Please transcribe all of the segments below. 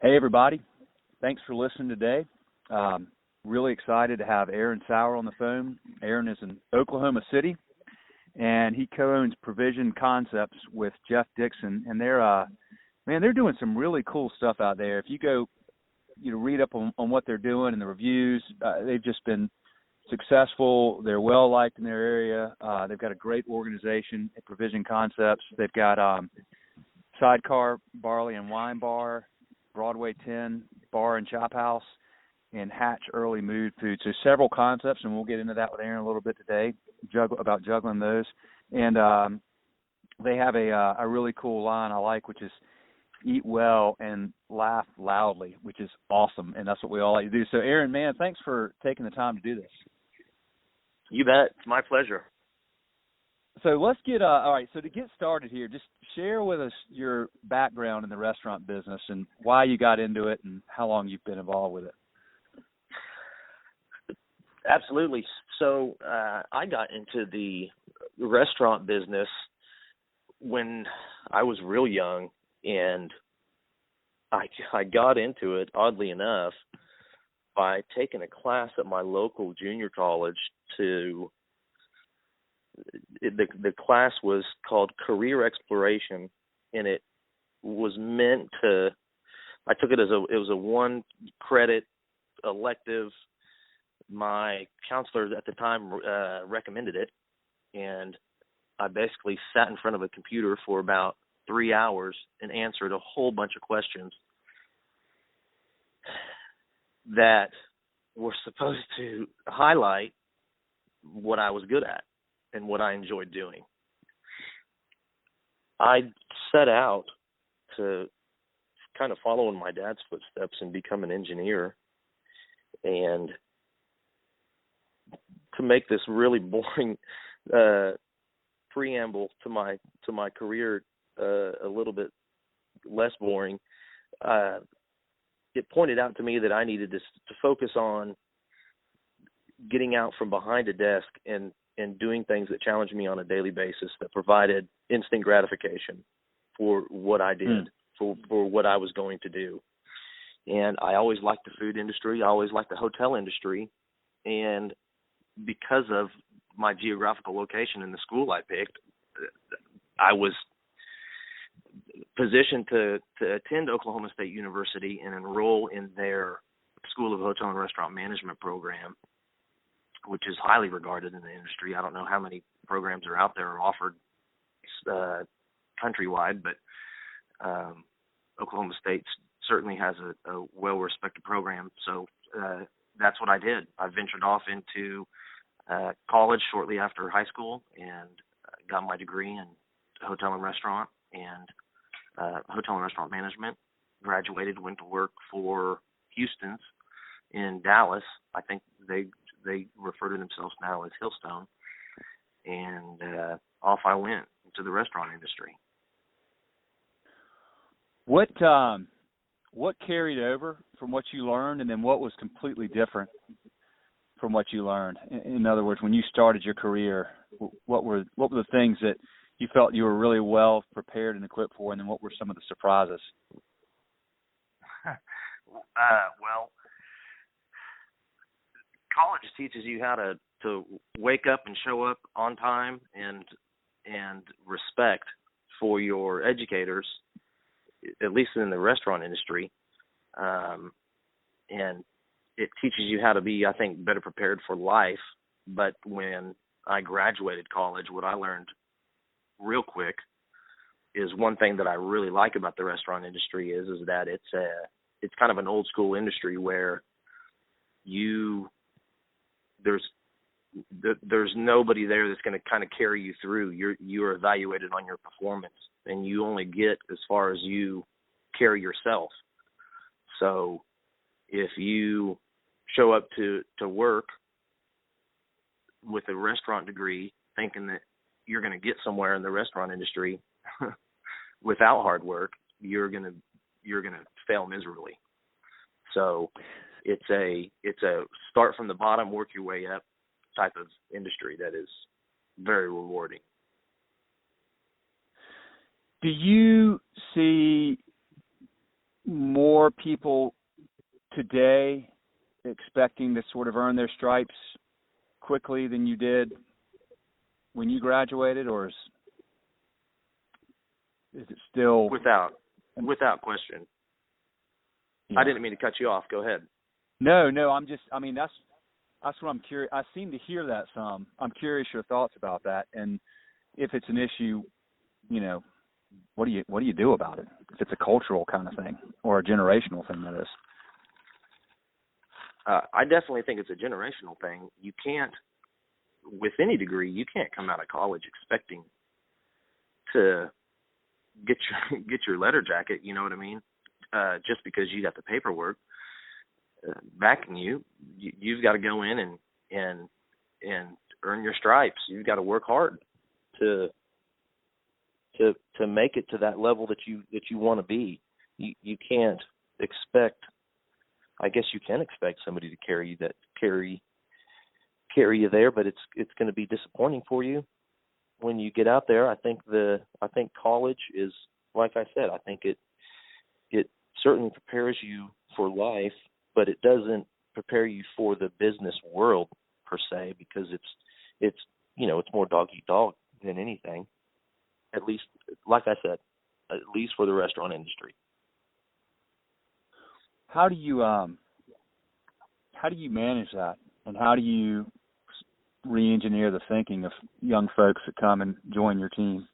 Hey, everybody. Thanks for listening today. Really excited to have Aaron Soward on the phone. Aaron is in Oklahoma City, and he co-owns Provision Concepts with Jeff Dixon. And they're doing some really cool stuff out there. If you go, read up on what they're doing and the reviews, they've just been successful. They're well-liked in their area. They've got a great organization at Provision Concepts. They've got Sidecar Barley and Wine Bar, Broadway 10 Bar and Chop House, and Hatch Early Mood Food. So several concepts, and we'll get into that with Aaron a little bit today, about juggling those. And they have a really cool line I like, which is eat well and laugh loudly, which is awesome, and that's what we all like to do. So, Aaron, man, thanks for taking the time to do this. You bet. It's my pleasure. So let's get all right. So to get started here, just share with us your background in the restaurant business and why you got into it and how long you've been involved with it. Absolutely. So I got into the restaurant business when I was real young, and I got into it, oddly enough, by taking a class at my local junior college. The class was called Career Exploration, and it was meant to, I took it as it was a 1-credit elective. My counselor at the time recommended it, and I basically sat in front of a computer for about 3 hours and answered a whole bunch of questions that were supposed to highlight what I was good at and what I enjoyed doing. I set out to kind of follow in my dad's footsteps and become an engineer. And to make this really boring preamble to my career a little bit less boring, it pointed out to me that I needed to focus on getting out from behind a desk and doing things that challenged me on a daily basis, that provided instant gratification for what I did, for what I was going to do. And I always liked the food industry. I always liked the hotel industry. And because of my geographical location in the school I picked, I was positioned to attend Oklahoma State University and enroll in their School of Hotel and Restaurant Management program, which is highly regarded in the industry. I don't know how many programs are out there or offered countrywide, but Oklahoma State certainly has a well-respected program. So that's what I did. I ventured off into college shortly after high school and got my degree in hotel and restaurant management. Graduated, went to work for Houston's in Dallas. I think they refer to themselves now as Hillstone, and off I went into the restaurant industry. What carried over from what you learned, and then what was completely different from what you learned? In other words, when you started your career, what were the things that you felt you were really well prepared and equipped for, and then what were some of the surprises? Well, college teaches you how to wake up and show up on time and respect for your educators, at least in the restaurant industry. And it teaches you how to be, I think, better prepared for life. But when I graduated college, what I learned real quick is one thing that I really like about the restaurant industry is that it's kind of an old school industry where there's nobody there that's going to kind of carry you through. You're evaluated on your performance, and you only get as far as you carry yourself. So if you show up to work with a restaurant degree thinking that you're going to get somewhere in the restaurant industry without hard work, you're going to fail miserably. So it's a start from the bottom, work your way up type of industry that is very rewarding. Do you see more people today expecting to sort of earn their stripes quickly than you did when you graduated, or is it still without question? Yeah. I didn't mean to cut you off. Go ahead. No, that's what I'm curious. I seem to hear that some. I'm curious your thoughts about that, and if it's an issue, what do you do about it? If it's a cultural kind of thing or a generational thing, that is. I definitely think it's a generational thing. You can't, with any degree, you can't come out of college expecting to get your letter jacket. You know what I mean? Just because you got the paperwork backing you, you've got to go in and earn your stripes. You've got to work hard to make it to that level that you want to be. You can't expect. I guess you can expect somebody to carry you there, but it's going to be disappointing for you when you get out there. I think college is, like I said, I think it certainly prepares you for life, but it doesn't prepare you for the business world per se, because it's more dog eat dog than anything. At least, like I said, at least for the restaurant industry. How do you manage that, and how do you re-engineer the thinking of young folks that come and join your team?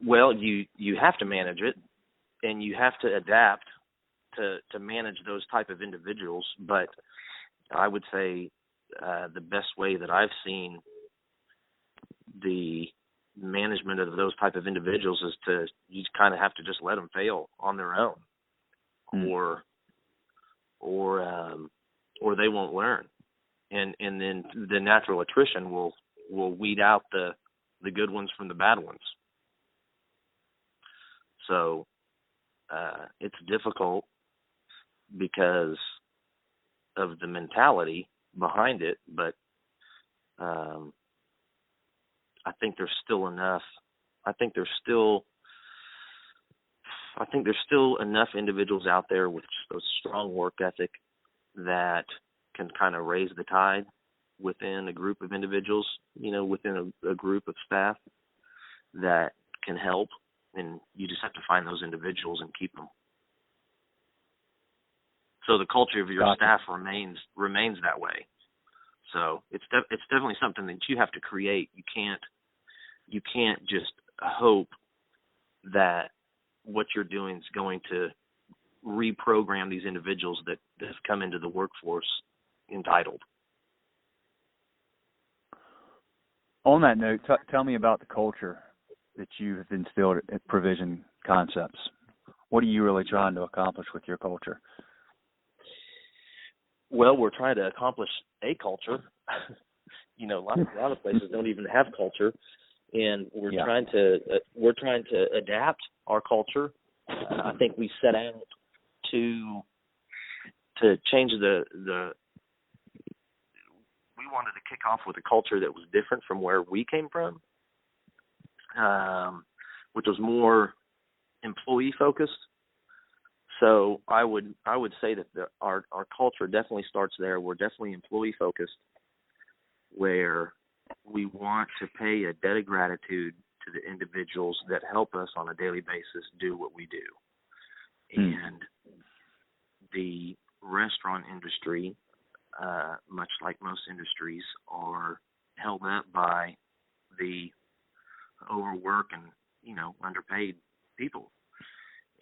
Well, you have to manage it, and you have to adapt to manage those type of individuals. But I would say the best way that I've seen the management of those type of individuals is you kind of have to just let them fail on their own, or they won't learn, and then the natural attrition will weed out the good ones from the bad ones. So it's difficult because of the mentality behind it, but I think there's still enough. I think there's still enough individuals out there with a strong work ethic that can kind of raise the tide within a group of individuals, within a group of staff that can help. And you just have to find those individuals and keep them. So the culture of your staff remains that way. So it's definitely something that you have to create. You can't just hope that what you're doing is going to reprogram these individuals that have come into the workforce entitled. On that note, tell me about the culture that you have instilled at Provision Concepts. What are you really trying to accomplish with your culture? Well, we're trying to accomplish a culture. A lot of places don't even have culture, and we're trying to adapt our culture. I think we set out to change the. We wanted to kick off with a culture that was different from where we came from, which was more employee focused. So I would say that our culture definitely starts there. We're definitely employee focused, where we want to pay a debt of gratitude to the individuals that help us on a daily basis do what we do. And the restaurant industry, much like most industries, are held up by the overwork and underpaid people,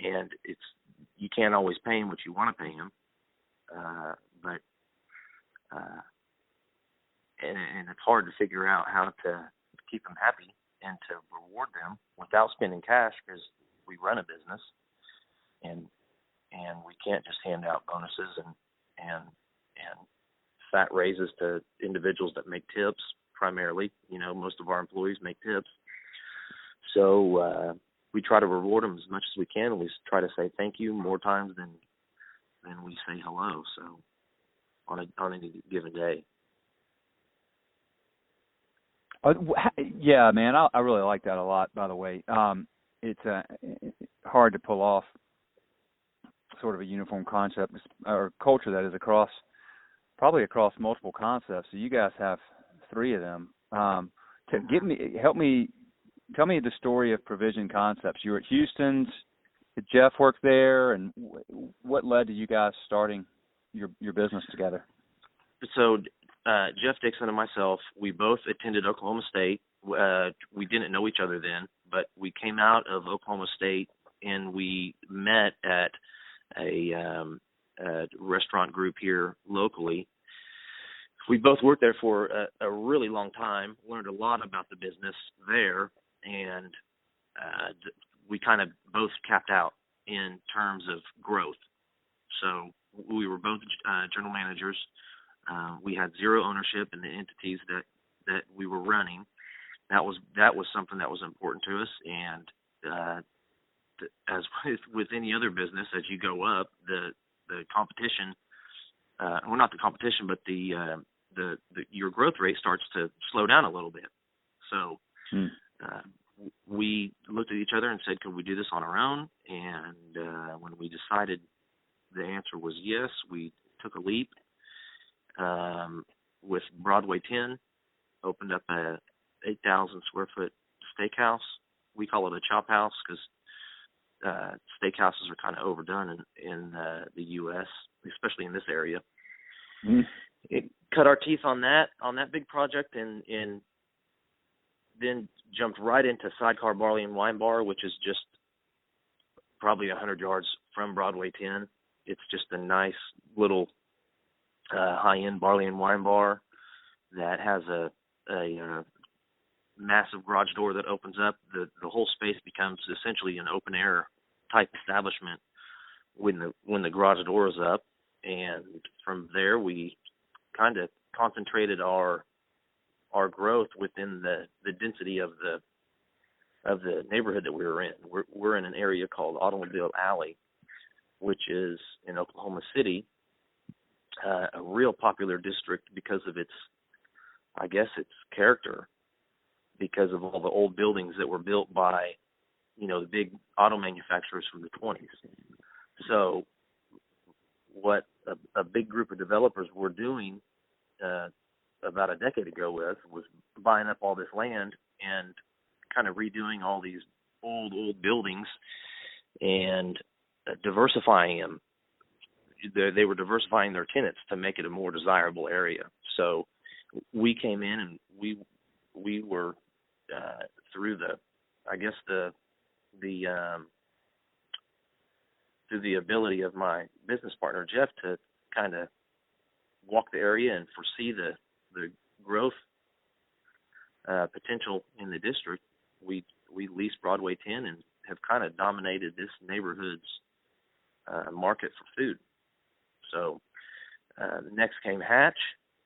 and you can't always pay them what you want to pay them, but it's hard to figure out how to keep them happy and to reward them without spending cash, because we run a business, and we can't just hand out bonuses and fat raises to individuals that make tips primarily. Most of our employees make tips. So we try to reward them as much as we can, and we try to say thank you more times than we say hello. So on any given day. Yeah, man, I really like that a lot, by the way. it's hard to pull off sort of a uniform concept or culture that is probably across multiple concepts. So you guys have 3 of them. Tell me the story of Provision Concepts. You were at Houston's. Did Jeff work there, and what led to you guys starting your business together? So Jeff Dixon and myself, we both attended Oklahoma State. We didn't know each other then, but we came out of Oklahoma State and we met at a restaurant group here locally. We both worked there for a really long time, learned a lot about the business there, and we kind of both capped out in terms of growth. So we were both general managers. We had zero ownership in the entities that we were running. That was something that was important to us. And as with any other business, as you go up, the competition, well, not the competition, but your growth rate starts to slow down a little bit. So we looked at each other and said, could we do this on our own? And when we decided the answer was yes, we took a leap with Broadway 10, opened up a 8,000 square foot steakhouse. We call it a chop house because steakhouses are kind of overdone in the U.S., especially in this area. It cut our teeth on that big project, and then jumped right into Sidecar Barley and Wine Bar, which is just probably 100 yards from Broadway 10. It's just a nice little high-end barley and wine bar that has a massive garage door that opens up. The whole space becomes essentially an open-air type establishment when the garage door is up. And from there, we kind of concentrated our growth within the density of the neighborhood that we were in. We're in an area called Automobile Alley, which is in Oklahoma City, a real popular district because of its character, because of all the old buildings that were built by, the big auto manufacturers from the 20s. So what a big group of developers were doing about a decade ago was buying up all this land and kind of redoing all these old buildings and diversifying them. They were diversifying their tenants to make it a more desirable area. So we came in and we were through through the ability of my business partner Jeff to kind of walk the area and foresee the growth potential in the district. We leased Broadway 10 and have kind of dominated this neighborhood's market for food. So next came Hatch,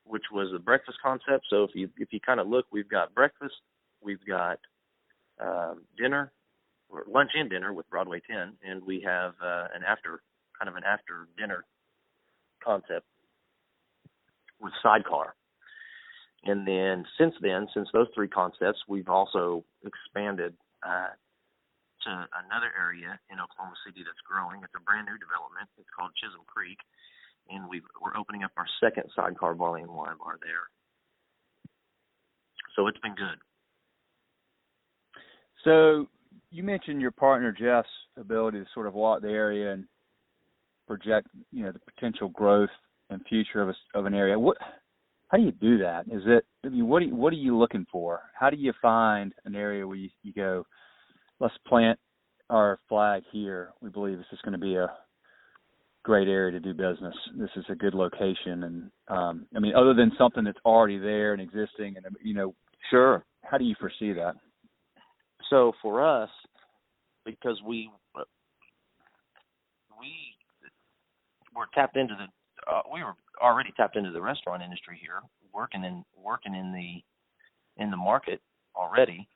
which was a breakfast concept. So if you kind of look, we've got breakfast, we've got dinner, or lunch and dinner with Broadway 10, and we have an after dinner concept with Sidecar. And then since those 3 concepts, we've also expanded to another area in Oklahoma City that's growing. It's a brand new development. It's called Chisholm Creek, and we're opening up our second Sidecar Barley and Wine Bar there. So it's been good. So you mentioned your partner Jeff's ability to sort of walk the area and project, the potential growth and future of an area. How do you do that? What are you looking for? How do you find an area where you go, let's plant our flag here. We believe this is going to be a great area to do business. This is a good location. And other than something that's already there and existing, and Sure. How do you foresee that? So for us, because we were tapped into we were already tapped into the restaurant industry here, working in the market already.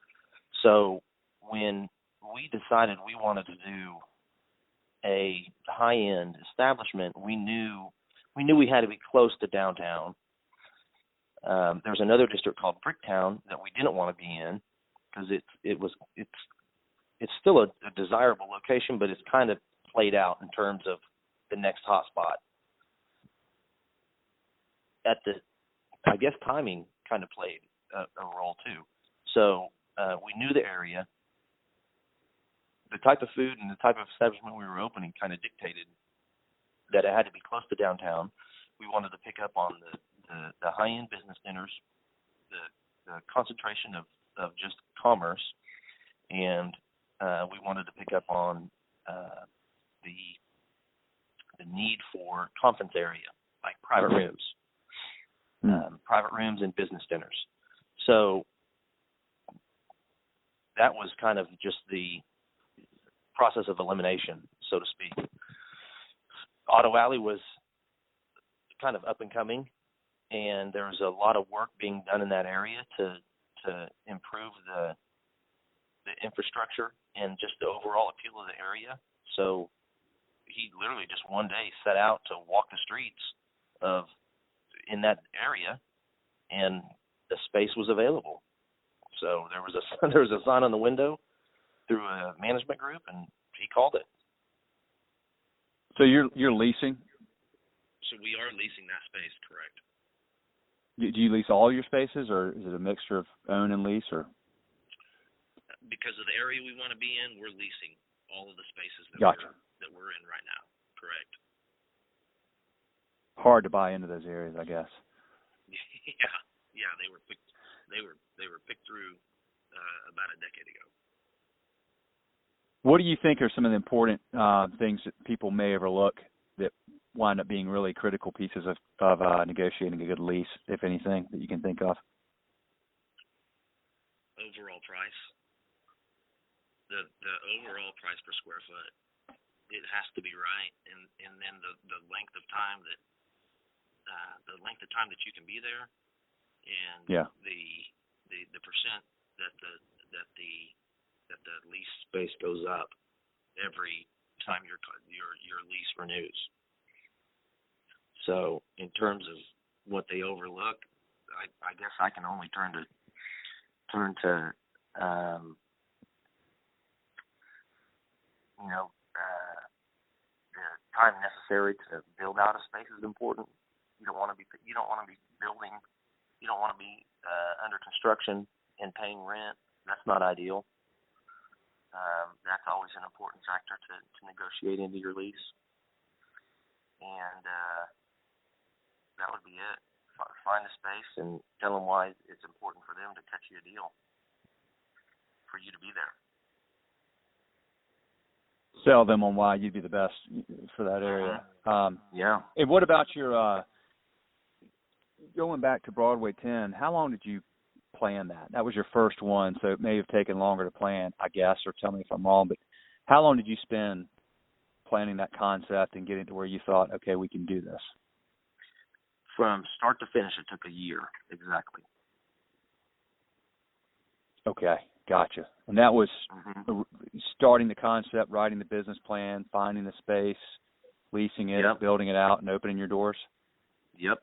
So when we decided we wanted to do a high-end establishment, we knew we had to be close to downtown. There's another district called Bricktown that we didn't want to be in because it's it's still a desirable location, but it's kind of played out in terms of the next hot spot. I guess timing kind of played a role too. So we knew the area. The type of food and the type of establishment we were opening kind of dictated that it had to be close to downtown. We wanted to pick up on the high-end business dinners, the concentration of just commerce, and we wanted to pick up on the need for conference area, like private rooms. Private rooms and business dinners. So that was kind of just the process of elimination, so to speak. Auto Alley was kind of up and coming, and there was a lot of work being done in that area to improve the infrastructure and just the overall appeal of the area. So he literally just one day set out to walk the streets in that area, and the space was available. So there was a sign on the window through a management group, and he called it. So you're leasing? So we are leasing that space, correct. Do you lease all your spaces, or is it a mixture of own and lease? Or because of the area we want to be in, we're leasing all of the spaces that we're in right now, correct. Hard to buy into those areas, I guess. Yeah, they were picked through about a decade ago. What do you think are some of the important things that people may overlook that wind up being really critical pieces of negotiating a good lease, if anything, that you can think of? Overall price. The overall price per square foot. It has to be right, and then the length of time that you can be there, and the percent that the lease space goes up every time your lease renews. So in terms of what they overlook, I guess I can only turn to the time necessary to build out a space is important. You don't want to be building. You don't want to be under construction and paying rent. That's not ideal. That's always an important factor to negotiate into your lease. And that would be it. Find a space and tell them why it's important for them to cut you a deal for you to be there. Sell them on why you'd be the best for that area. Yeah. And what about your going back to Broadway 10? How long did you plan that? That was your first one, so it may have taken longer to plan, I guess, or tell me if I'm wrong. But how long did you spend planning that concept and getting to where you thought, okay, we can do this? From start to finish, it took a year exactly. Okay, gotcha. And that was starting the concept, writing the business plan, finding the space, leasing it, building it out, and opening your doors? Yep.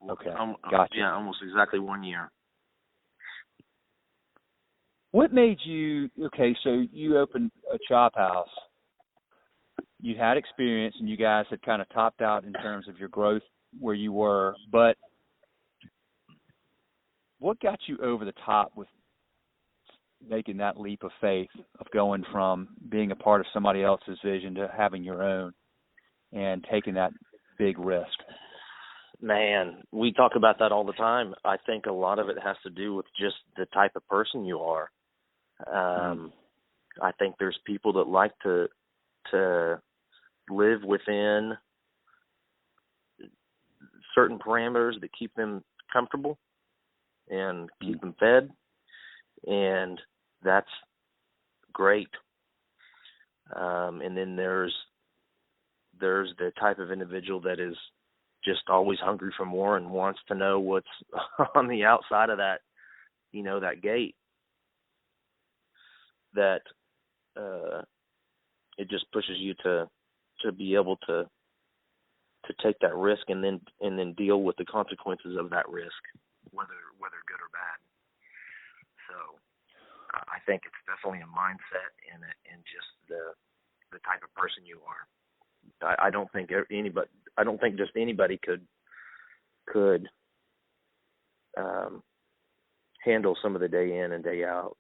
Okay, gotcha. Yeah, almost exactly 1 year. What made you, so you opened a chop house. You had experience, and you guys had kind of topped out in terms of your growth where you were, but what got you over the top with making that leap of faith of going from being a part of somebody else's vision to having your own and taking that big risk? Man, we talk about that all the time. I think a lot of it has to do with just the type of person you are. I think there's people that like to live within certain parameters that keep them comfortable and keep them fed, and that's great. And then there's the type of individual that is just always hungry for more and wants to know what's on the outside of that, that gate. That it just pushes you to be able to take that risk and then deal with the consequences of that risk, whether good or bad. So I think it's definitely a mindset and just the type of person you are. I don't think just anybody could handle some of the day in and day out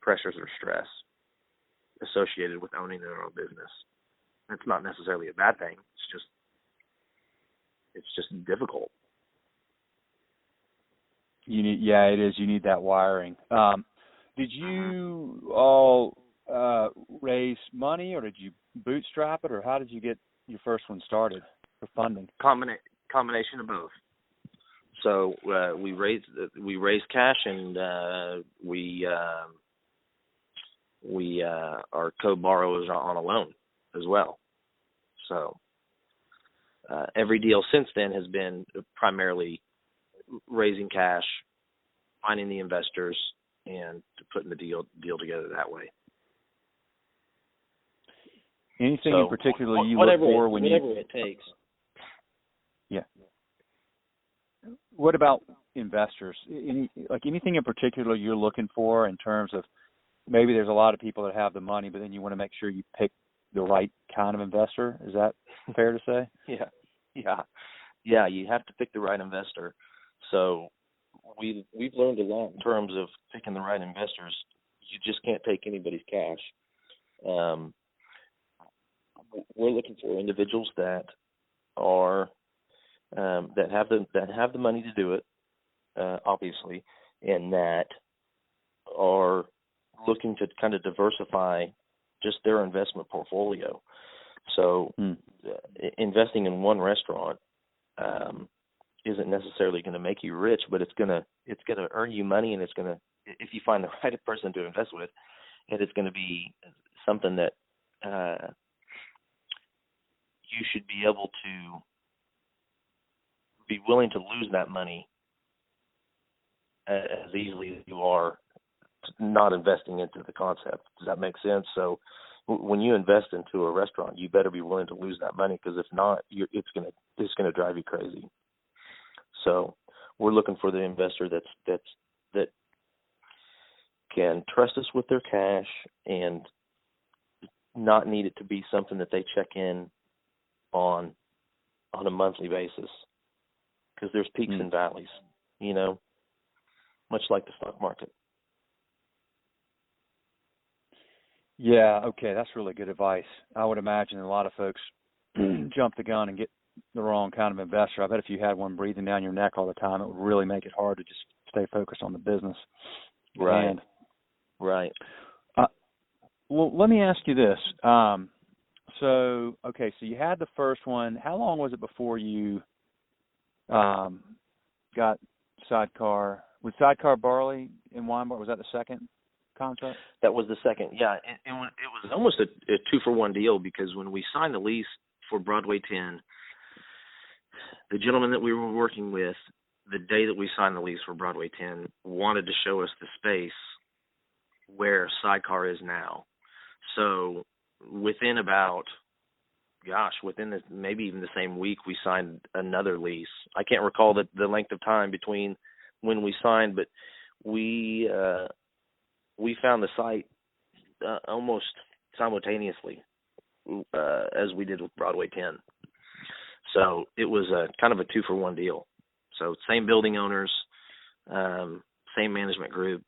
pressures or stress associated with owning their own business. It's not necessarily a bad thing. It's just difficult. It is. You need that wiring. Did you all raise money, or did you bootstrap it, or how did you get your first one started for funding? Combination of both. So we raised cash, and we are co-borrowers on a loan as well. So every deal since then has been primarily raising cash, finding the investors, and putting the deal together that way. Anything in particular you look for whatever it takes. Yeah. What about investors? Anything in particular you're looking for in terms of, maybe there's a lot of people that have the money, but then you want to make sure you pick the right kind of investor? Is that fair to say? Yeah. You have to pick the right investor. So we've learned a lot in terms of picking the right investors. You just can't take anybody's cash. We're looking for individuals that are that have the money to do it, obviously, and that are looking to kind of diversify just their investment portfolio. So investing in one restaurant isn't necessarily going to make you rich, but it's going to earn you money, and it's going to, if you find the right person to invest with, and it's going to be something that you should be able to be willing to lose that money as easily as you are not investing into the concept. Does that make sense? So when you invest into a restaurant, you better be willing to lose that money, because if not, it's going to drive you crazy. So we're looking for the investor that can trust us with their cash and not need it to be something that they check in on a monthly basis, because there's peaks and valleys, much like the stock market. Yeah, okay, that's really good advice. I would imagine a lot of folks jump the gun and get the wrong kind of investor. I bet if you had one breathing down your neck all the time, it would really make it hard to just stay focused on the business. Right. Right. Well, let me ask you this. So you had the first one. How long was it before you got Sidecar? Was Sidecar Barley in Wine Bar? Was that the second concept? That was the second, yeah. It was almost a 2-for-1 deal, because when we signed the lease for Broadway 10, the gentleman that we were working with, the day that we signed the lease for Broadway 10, wanted to show us the space where Sidecar is now. So within maybe even the same week, we signed another lease. I can't recall the length of time between when we signed, but we found the site almost simultaneously as we did with Broadway 10. So it was a kind of a 2-for-1 deal. So same building owners, same management group,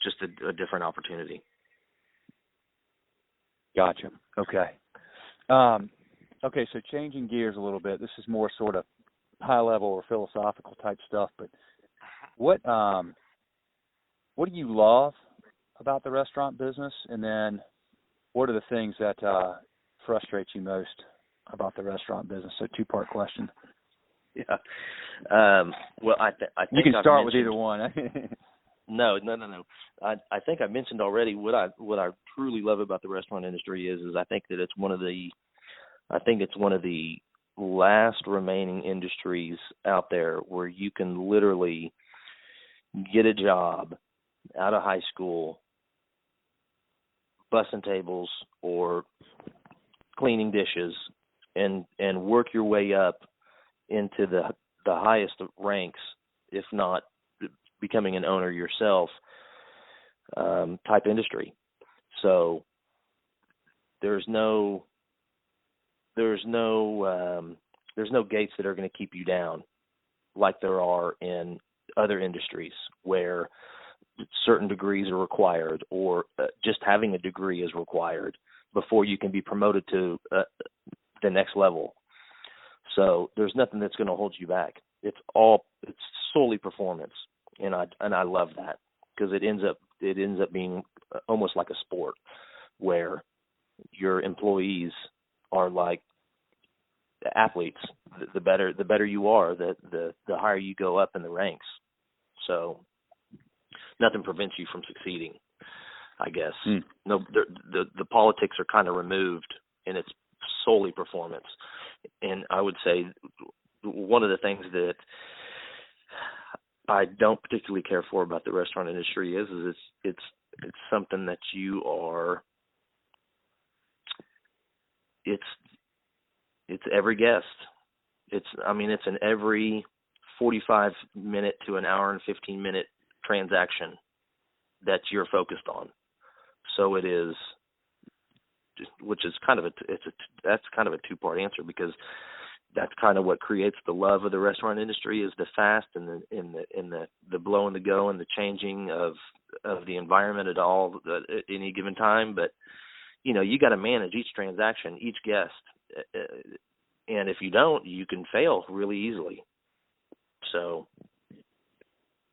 just a different opportunity. Gotcha. Okay. So changing gears a little bit. This is more sort of high level or philosophical type stuff, but what do you love about the restaurant business, and then what are the things that frustrate you most about the restaurant business? So 2-part question. Yeah. Well, I think you can start with either one. No. I think I mentioned already what I truly love about the restaurant industry is I think that it's one of the last remaining industries out there where you can literally get a job out of high school, bussing tables or cleaning dishes, and work your way up into the highest ranks, if not becoming an owner yourself type industry. So there's no gates that are going to keep you down like there are in other industries where certain degrees are required, or just having a degree is required before you can be promoted to the next level. So there's nothing that's going to hold you back. It's solely performance, and I love that, because it ends up being almost like a sport where your employees are like athletes. The better you are, the higher you go up in the ranks. So nothing prevents you from succeeding, I guess. No, the politics are kind of removed, and it's solely performance. And I would say one of the things that I don't particularly care for about the restaurant industry is it's something that you are. It's every guest. It's an every 45 minute to an hour and 15 minute transaction that you're focused on. So it is, which is kind of that's kind of a two-part answer, because that's kind of what creates the love of the restaurant industry, is the fast and the blow and the go and the changing of the environment at any given time. But you got to manage each transaction, each guest, and if you don't, you can fail really easily. So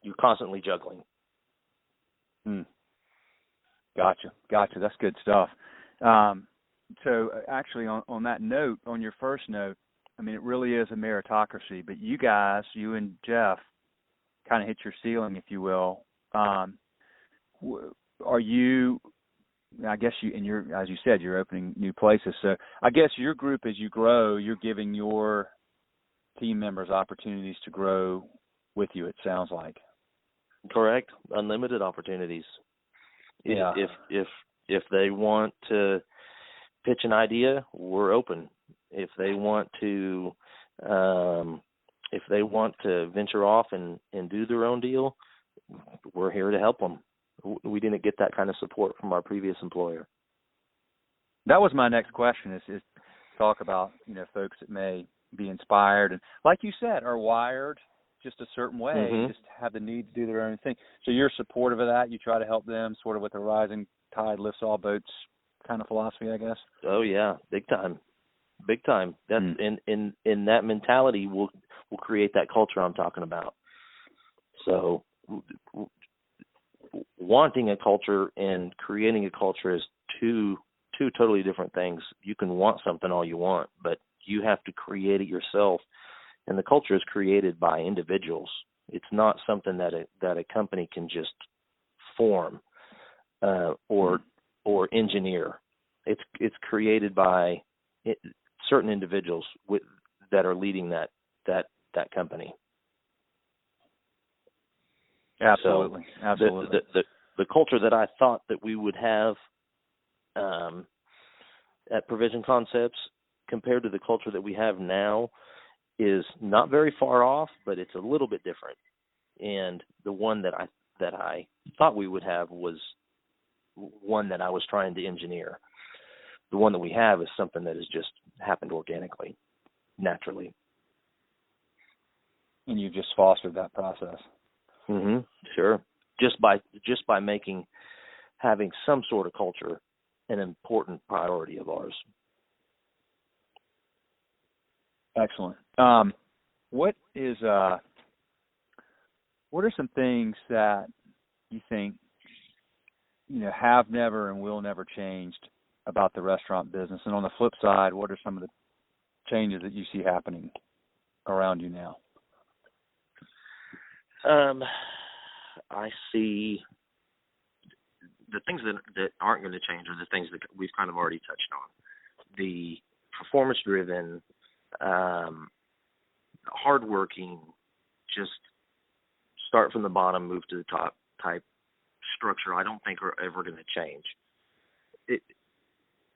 you're constantly juggling. Gotcha. That's good stuff. So actually, on that note, on your first note, it really is a meritocracy. But you guys, you and Jeff, kind of hit your ceiling, if you will. Are you? I guess as you said, you're opening new places. So I guess your group, as you grow, you're giving your team members opportunities to grow with you, it sounds like. Correct. Unlimited opportunities. Yeah. If they want to pitch an idea, we're open. If they want to venture off and do their own deal, we're here to help them. We didn't get that kind of support from our previous employer. That was my next question, is talk about, folks that may be inspired and, like you said, are wired just a certain way, just have the need to do their own thing. So you're supportive of that. You try to help them sort of with a rising tide lifts all boats kind of philosophy, I guess. Oh yeah, big time. That's in that mentality will create that culture I'm talking about. So wanting a culture and creating a culture is two totally different things. You can want something all you want, but you have to create it yourself. And the culture is created by individuals. It's not something that a company can just form or engineer. It's created by certain individuals that are leading that company. Absolutely. So Absolutely. The culture that I thought that we would have at Provision Concepts compared to the culture that we have now is not very far off, but it's a little bit different. And the one that I thought we would have was one that I was trying to engineer. The one that we have is something that has just happened organically, naturally. And you just fostered that process. Sure. Just by having some sort of culture an important priority of ours. Excellent. What are some things that you think have never and will never changed about the restaurant business? And on the flip side, what are some of the changes that you see happening around you now? I see the things that aren't going to change are the things that we've kind of already touched on. The performance-driven, hardworking, just start from the bottom, move to the top type structure, I don't think are ever going to change.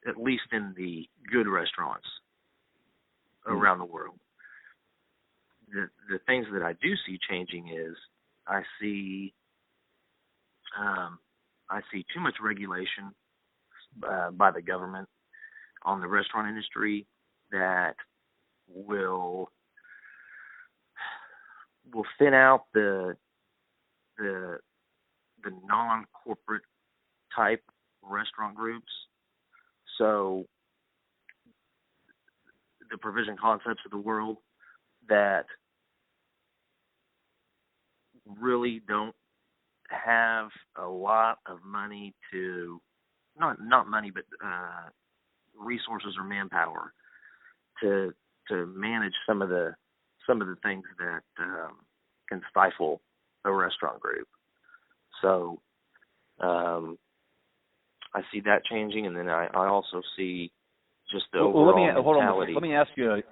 At least in the good restaurants around the world. The things that I do see changing is I see too much regulation by the government on the restaurant industry that will thin out the non-corporate type restaurant groups. So the provision concepts of the world that really don't have a lot of money to not money but resources or manpower to manage some of the things that can stifle a restaurant group. So I see that changing, and then I also see just the overall mentality. Let me ask you.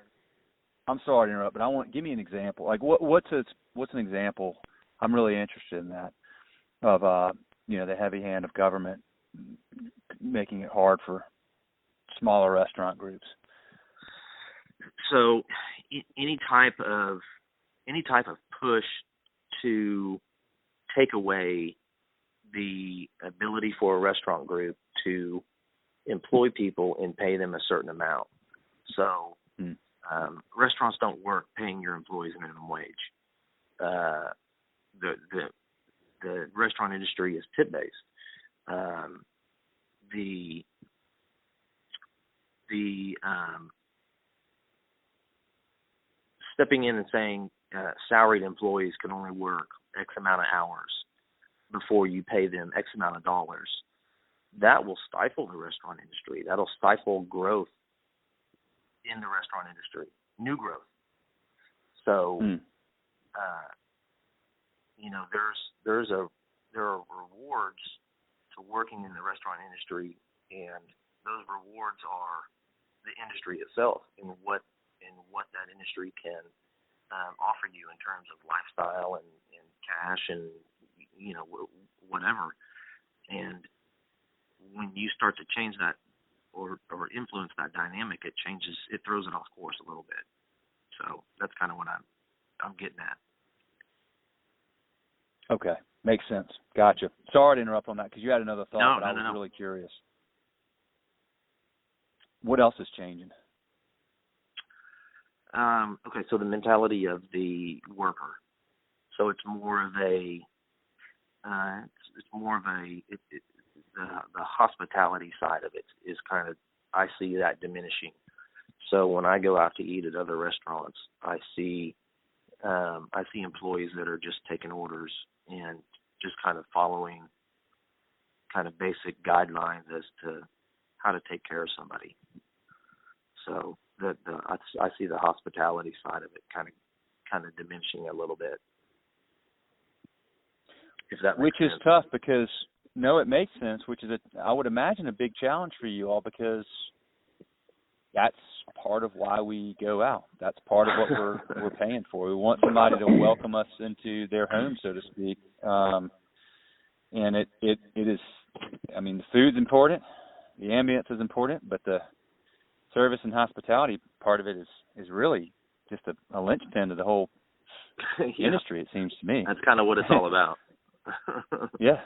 I'm sorry to interrupt, but give me an example. Like what's an example? I'm really interested in that of the heavy hand of government making it hard for smaller restaurant groups. So any type of push to take away the ability for a restaurant group to employ people and pay them a certain amount. So restaurants don't work paying your employees minimum wage. The restaurant industry is tip based. The stepping in and saying salaried employees can only work X amount of hours before you pay them X amount of dollars, that will stifle the restaurant industry. That'll stifle growth in the restaurant industry, new growth. So, there are rewards to working in the restaurant industry, and those rewards are the industry itself and what that industry can offer you in terms of lifestyle and cash and whatever. And when you start to change that or influence that dynamic, it throws it off course a little bit. So that's kind of what I'm getting at. Okay, makes sense. Gotcha. Sorry to interrupt on that because you had another thought, but I was really curious. What else is changing? Okay, so the mentality of the worker. So it's more of the hospitality side of it is kind of, I see that diminishing. So when I go out to eat at other restaurants, I see employees that are just taking orders and just kind of following kind of basic guidelines as to how to take care of somebody. So I see the hospitality side of it kind of diminishing a little bit. If that makes sense. Which is tough because it makes sense. Which is I would imagine a big challenge for you all because that's part of why we go out. That's part of what we're paying for. We want somebody to welcome us into their home, so to speak. And it is. I mean, the food's important, the ambience is important, but the service and hospitality part of it is really just a linchpin to the whole industry. It seems to me. That's kind of what it's all about. Yeah.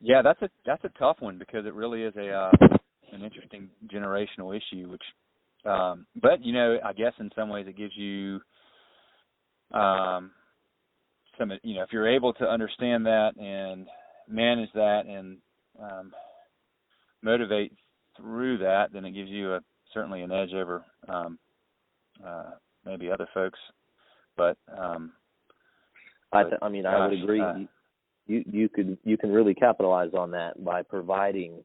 Yeah, that's a tough one because it really is an interesting generational issue. Which, but I guess in some ways it gives you some. If you're able to understand that and manage that and motivate through that, then it gives you certainly an edge over maybe other folks. But I would agree. You can really capitalize on that by providing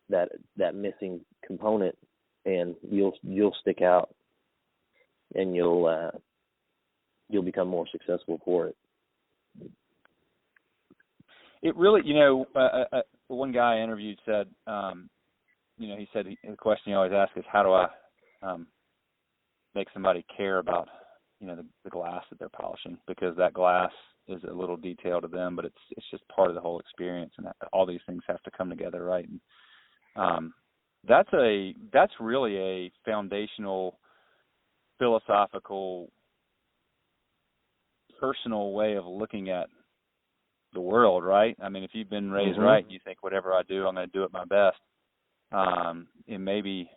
that missing component, and you'll stick out, and you'll become more successful for it. It really, one guy I interviewed said, he said the question he always asks is, how do I make somebody care about the glass that they're polishing, because that glass is a little detail to them, but it's just part of the whole experience, and all these things have to come together, right? And that's really a foundational philosophical personal way of looking at the world, right? I mean, if you've been raised Mm-hmm. right, you think whatever I do, I'm going to do it my best. It may be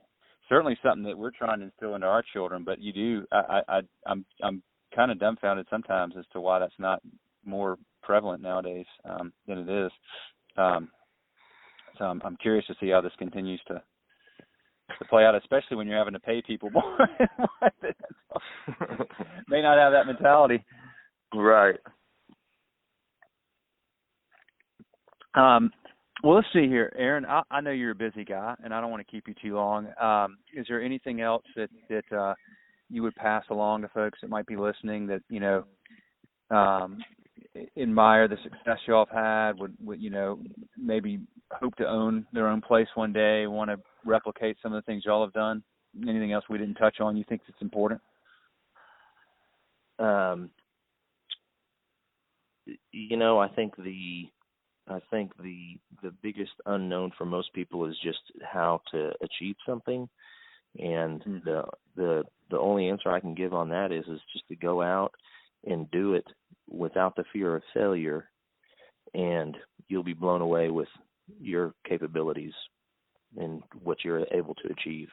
certainly something that we're trying to instill into our children, but you do. I'm kind of dumbfounded sometimes as to why that's not more prevalent nowadays than it is. So I'm curious to see how this continues to play out, especially when you're having to pay people more. May not have that mentality. Right. Well, let's see here, Aaron. I know you're a busy guy, and I don't want to keep you too long. Is there anything else that you would pass along to folks that might be listening that, you know, admire the success y'all have had, would you know, maybe hope to own their own place one day, want to replicate some of the things y'all have done? Anything else we didn't touch on you think that's important? You know, I think the biggest unknown for most people is just how to achieve something, and the only answer I can give on that is just to go out and do it without the fear of failure, and you'll be blown away with your capabilities and what you're able to achieve.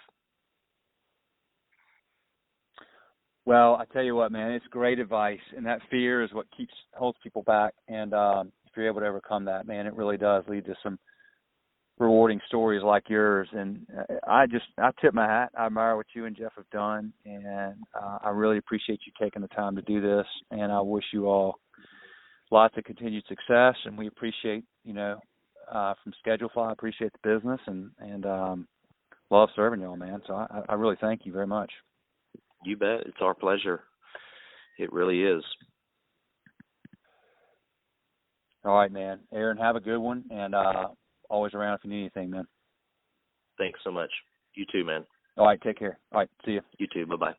Well, I tell you what, man, it's great advice, and that fear is what holds people back. And if you're able to overcome that, man, it really does lead to some rewarding stories like yours. And I tip my hat. I admire what you and Jeff have done, and I really appreciate you taking the time to do this. And I wish you all lots of continued success. And we appreciate, you know, from Schedulefly, I appreciate the business and love serving y'all, man. So I really thank you very much. You bet. It's our pleasure. It really is. All right, man. Aaron, have a good one, and always around if you need anything, man. Thanks so much. You too, man. All right, take care. All right, see you. You too. Bye-bye.